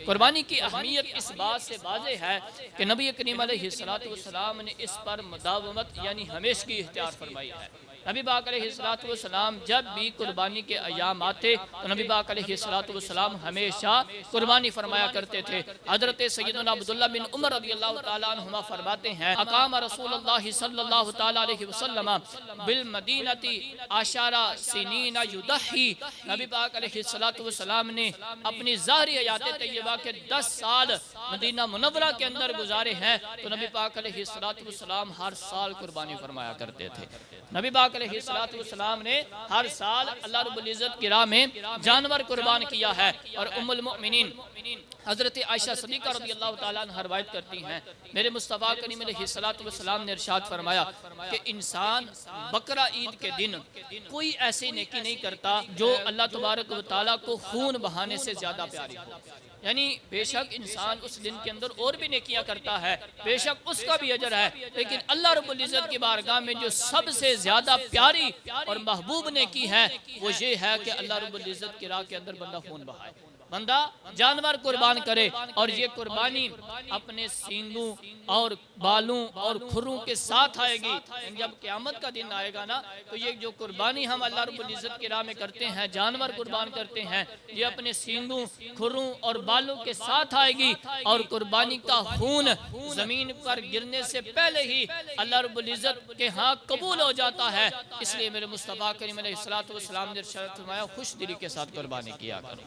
कुर्बानी की अहमियत इस बात से वाज़ेह है कि नबी करीम अलैहिस्सलातु वस्सलाम ने इस पर मुदावमत यानी हमेशगी इख्तियार फरमाई है। नबी पाक अलैहिस्सलातु वस्सलाम जब भी कुर्बानी के अयाम आते तो नबी पाक अलैहिस्सलातु वस्सलाम हमेशा कुर्बानी फरमाया करते थे। हज़रत सैयदना अब्दुल्लाह बिन उमर रज़ियल्लाहु ताला अन्हुमा फरमाते हैं, अकाम रसूलुल्लाह सल्लल्लाहु ताला अलैहि वसल्लम बिल मदीनती आशारा सिनीना युदही। नबी पाक अलैहिस्सलातु वस्सलाम ने अपनी ज़ाहिरी हयात तय्यबा के 10 साल मदीना मुनव्वरा के अंदर गुजारे हैं। तो नबी पाक अलैहिस्सलातु वस्सलाम हर साल कुर्बानी फरमाया करते थे। नबी पाक अलैहिस्सलातु वस्सलाम ने हर साल अल्लाह रब्बुल इज़्ज़त की राह में जानवर कुर्बान किया है। और उम्मुल मोमिनीन हज़रत आयशा सिद्दीक़ा रज़ियल्लाहु ताला अन्हा रवायत करती हैं, मेरे मुस्तफ़ा करीम अलैहिस्सलातु वस्सलाम ने इरशाद फरमाया कि इंसान बकरा ईद के दिन कोई ऐसी नेकी नहीं करता जो अल्लाह तबारक व तआला को खून बहाने से ज़्यादा प्यारी हो। यानी बेशक इंसान उस दिन के अंदर और भी नेकियां करता है, बेशक उसका भी अजर है, लेकिन अल्लाह रब्बुल इज़्ज़त की बारगाह में जो सबसे ज़्यादा प्यारी और महबूब नेकी है वो ये है कि अल्लाह रब्बुल इज़्ज़त की राह के अंदर बंदा खून बहाए, बंदा जानवर कुर्बान करे। और ये कुर्बानी अपने सींगों और बालों और खुरों के साथ आएगी। जब क़यामत का दिन आएगा ना, तो ये जो कुर्बानी हम अल्लाह रब्बुल इज़्ज़त की राह में करते हैं, जानवर कुर्बान करते हैं, ये अपने सींगों खुरों और बालों के साथ आएगी। और कुर्बानी का खून ज़मीन पर गिरने से पहले ही अल्लाह रब्बुल इज़्ज़त के यहाँ कबूल हो जाता है। इसलिए मेरे मुस्तफ़ा करीम अलैहिस्सलातु वस्सलाम ने इरशाद फरमाया, खुश दिली के साथ कुर्बानी किया करो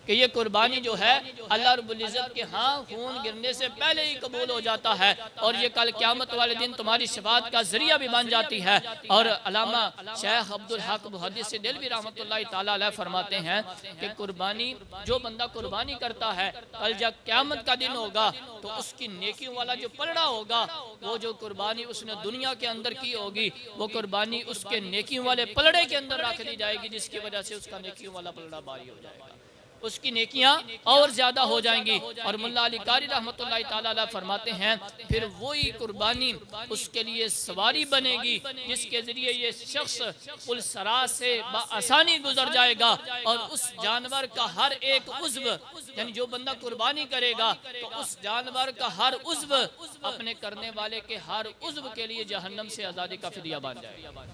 कि ये कुर्बानी जो है अल्लाह रब्बुल इज़्ज़त के हाँ खून गिरने से पहले ही कबूल हो जाता है। और ये कल क़यामत वाले दिन तुम्हारी शफ़ाअत का ज़रिया भी बन जाती है। और अल्लामा शेख अब्दुल हक मुहद्दिस देलवी रहमतुल्लाहि ताला अलैह फरमाते हैं कि कुर्बानी जो बंदा कुर्बानी करता है, कल जब क़यामत का दिन होगा तो उसकी नेकियों वाला जो पलड़ा होगा, वो जो कुर्बानी उसने दुनिया के अंदर की होगी, वो कुर्बानी उसके नेकियों वाले पलड़े के अंदर रख दी जाएगी, जिसकी वजह से उसका नेकियों वाला पलड़ा भारी हो जाएगा, उसकी नेकियां और ज्यादा हो जाएंगी। और मुल्ला अली कारी रहमतुल्लाहि ताला अलैह फरमाते हैं, फिर वही कुर्बानी उसके लिए सवारी बनेगी जिसके जरिए ये शख्स पुल सरा से आसानी गुजर जाएगा। और उस जानवर का हर एक उज़्व, यानी जो बंदा कुर्बानी करेगा तो उस जानवर का हर उज़्व अपने करने वाले के हर उज़्व के लिए जहन्नम से आज़ादी का फिदिया बन जाएगा।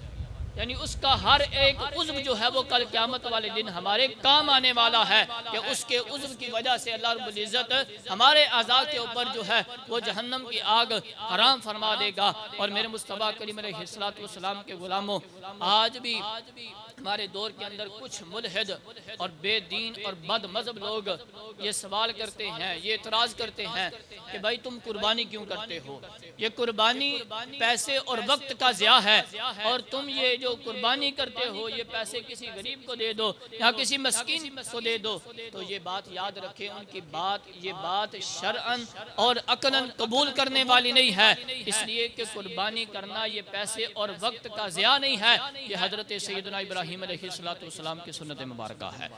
यानी उसका हर एक उज़्व जो है वो कल क़यामत वाले दिन हमारे काम आने वाला है कि उसके उज़्व की वजह से अल्लाह रब्बुल इज़्ज़त हमारे आज़ा के ऊपर जो है वो जहन्नम की आग हराम फरमा देगा। और मेरे मुस्तफ़ा करीम अलैहिस्सलातु वस्सलाम के ग़ुलामों, आज भी हमारे दौर के अंदर कुछ मुल्हिद और बेदीन और बद मज़हब लोग ये सवाल करते हैं, ये एतराज़ करते हैं कि भाई तुम कुर्बानी क्यों करते हो, ये कुर्बानी पैसे और वक्त का ज़िया है, और तुम ये जो कुर्बानी करते हो ये पैसे किसी गरीब को दे दो या किसी मस्कीन को दे दो। तो ये बात याद रखें, उनकी बात ये बात शरअन और अक़लन कबूल करने वाली नहीं है। इसलिए कि कुर्बानी करना ये पैसे और वक्त का ज़िया नहीं है, ये हज़रत सैयदना इब्राहीम अलैहिस्सलातु वस्सलाम की सुन्नत मुबारका है।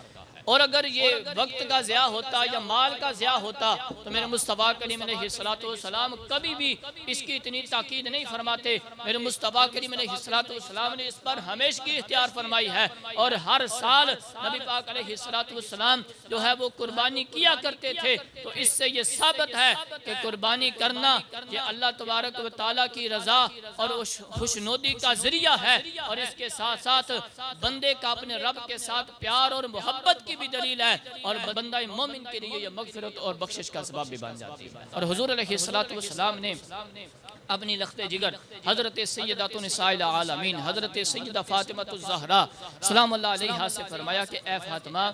और अगर ये वक्त का ज़िया होता या माल का ज़िया होता तो मेरे मुस्तफ़ा करीम अलैहिस्सलातु वस्सलाम कभी भी इसकी इतनी ताकीद नहीं फरमाते। मेरे मुस्तफ़ा करीम अलैहिस्सलातु वस्सलाम ने इस पर हमेशगी इख्तियार फरमाई है। और हर साल नबी पाक अलैहिस्सलातु वस्सलाम जो है वो कुर्बानी किया करते थे। तो इससे ये साबित है कि कुर्बानी करना ये अल्लाह तबारक व तआला की रज़ा और खुशनुदी का ज़रिया है। और इसके साथ साथ बंदे का अपने रब के साथ प्यार और मोहब्बत की भी दलील है, और बंदा मोमिन के लिए ये मग़फ़िरत और बख्शिश का सबब भी बन जाती है। और हुज़ूर अलैहिस्सलातु वस्सलाम ने अपनी लख्ते जिगर हज़रत सैयदतुन निसाइल आलमीन हज़रत सैयदा फ़ातिमतुज़ ज़हरा सलामुल्लाह अलैहा से फरमाया कि ए फ़ातिमा,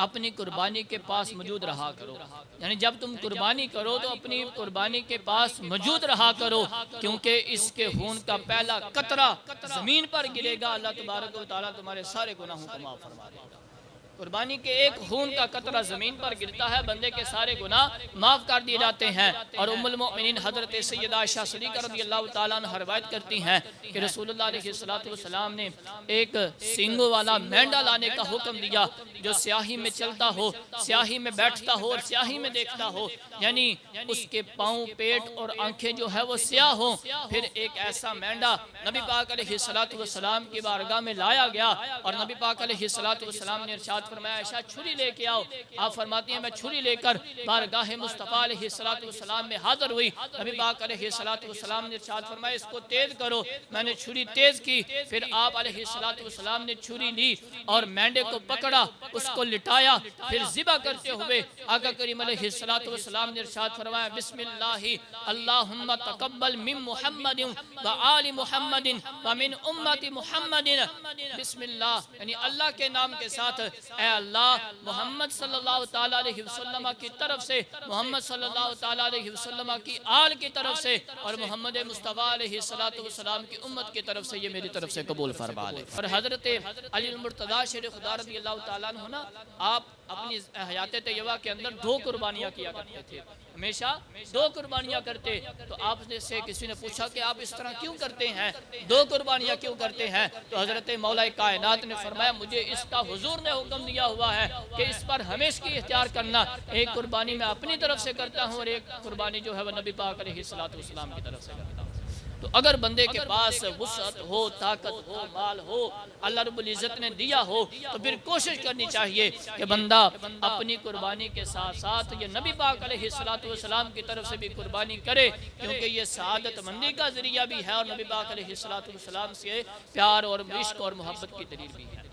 अपनी कुर्बानी के पास मौजूद रहा करो। यानी जब तुम कुर्बानी करो तो अपनी कुर्बानी के पास मौजूद रहा करो, क्योंकि इसके खून का पहला कतरा ज़मीन पर गिरेगा, अल्लाह तबारक व तआला तुम्हारे सारे गुनाहों को माफ़ फरमा देगा। कुर्बानी के एक खून का कतरा ज़मीन पर गिरता है, बंदे के सारे गुनाह माफ़ कर दिए जाते हैं। और उम्मुल मोमिनीन हज़रत सैयदा आयशा सिद्दीक़ा रज़ियल्लाहु ताला अन्हा रवायत करती हैं कि रसूलुल्लाह अलैहिस्सलातु वस्सलाम ने एक सींगों वाला मेंढा लाने का हुक्म दिया जो स्याही में चलता हो, स्याही में बैठता हो और स्याही में देखता हो, यानी उसके पाँव, पेट और आंखें जो है वो स्याह हो। फिर एक ऐसा मेंढा नबी पाक अलैहिस्सलातु वस्सलाम की बारगाह में लाया गया और नबी पाक अलैहिस्सलातु वस्सलाम ने इरशाद फरमाया आयशा छुरी लेके आओ। आप फरमाती हैं मैं छुरी लेकर बारगाह मुस्तफ़ा अलैहिस्सलाम में हाजिर हुई। नबी पाक अलैहिस्सलाम ने इरशाद फरमाया इसको तेज करो। मैंने छुरी तेज की, फिर आप अलैहिस्सलाम ने छुरी ली और मेंढे को पकड़ा, उसको लिटाया, फिर ज़िबा करते हुए आका करीम अलैहिस्सलाम ने इरशाद फरमाया बिस्मिल्लाहि अल्लाहुम्मा तक़ब्बल मिन मुहम्मदिन व आलि मुहम्मदिन व मिन उम्मति मुहम्मदिन बिस्मिल्लाह, यानी अल्लाह के नाम के साथ ए अल्लाह मोहम्मद सल्लल्लाहु ताला अलैहि वसल्लम की तरफ से, मोहम्मद सल्लल्लाहु ताला अलैहि वसल्लम की आल की तरफ से और मोहम्मद मुस्तफ़ा अलैहिस्सलाम की उम्मत की तरफ से ये मेरी तरफ से कबूल फरमा ले। और हज़रत अली मुर्तज़ा शेर खुदा रज़ी अल्लाह ताला अन्हु ना, आप अपनी हयात तय्यबा के अंदर 2 कुर्बानियाँ किया करते थे, हमेशा 2 कुर्बानियाँ करते। तो आपने से किसी ने पूछा कि आप इस तरह क्यों करते हैं, 2 कुर्बानियाँ क्यों करते हैं? तो हज़रत मौला कायनात ने फरमाया मुझे इसका हुजूर ने हुक्म दिया हुआ है कि इस पर हमेशा की इख्तियार करना, एक कुर्बानी मैं अपनी तरफ से करता हूँ और एक कुर्बानी जो है वह नबी पाक अलैहिस्सलाम की तरफ से करता हूँ। तो अगर बंदे के पास वुसअत हो, ताकत हो, माल हो, अल्लाह रब्बुल इज़्ज़त ने दिया हो, तो फिर कोशिश करनी चाहिए कि बंदा अपनी कुर्बानी के साथ साथ ये नबी पाक अलैहिस्सलाम की तरफ से भी कुर्बानी करे, क्योंकि ये सआदत मंदी का ज़रिया भी है और नबी पाक अलैहिस्सलाम से प्यार और इश्क और मोहब्बत की दलील भी है।